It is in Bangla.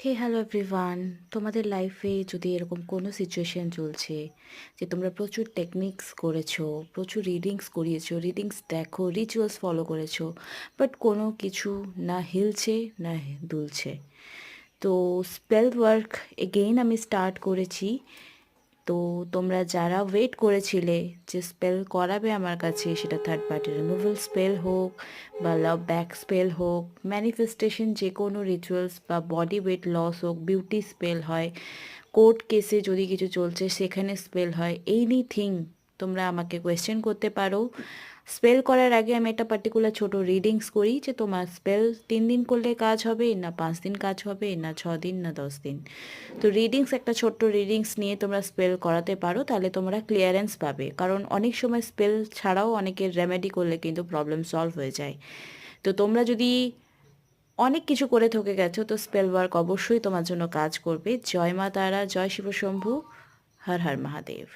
হে হ্যালো এভরিওয়ান, তোমাদের লাইফে যদি এরকম কোনো সিচুয়েশন চলছে যে তোমরা প্রচুর টেকনিক্স করেছো, প্রচুর রিডিংস করিয়েছো, রিডিংস দেখো, রিচুয়ালস ফলো করেছো, বাট কোনো কিছু না হিলছে না দুলছে। তো স্পেল ওয়ার্ক এগেইন আমি স্টার্ট করেছি। তো তোমরা যারা ওয়েট করেছিলে যে স্পেল করাবে আমার কাছে, সেটা থার্ড পার্টি রিমুভাল স্পেল হোক বা লাভ ব্যাক স্পেল হোক, ম্যানিফেস্টেশন যে কোনো রিচুয়ালস বা বডি ওয়েট লস হোক, বিউটি স্পেল হয়, কোর্ট কেসে যদি কিছু চলছে সেখানে স্পেল হয়, এনিথিং তোমরা আমাকে কোয়েশ্চেন করতে পারো। স্পেল করার আগে আমি একটা পার্টিকুলার ছোট রিডিংস করি যে তোমার স্পেল 3 দিন করলে কাজ হবে, না 5 দিন কাজ হবে, না 6 দিন, না 10 দিন। তো রিডিংস, একটা ছোট্ট রিডিংস নিয়ে তোমরা স্পেল করাতে পারো, তাহলে তোমরা ক্লিয়ারেন্স পাবে। কারণ অনেক সময় স্পেল ছাড়াও অনেকের রেমেডি করলে কিন্তু প্রবলেম সলভ হয়ে যায়। তো তোমরা যদি অনেক কিছু করে থকে গেছো, তো স্পেল ওয়ার্ক অবশ্যই তোমার জন্য কাজ করবে। জয় মা তারা, জয় শিব শম্ভু, হর হর মহাদেব।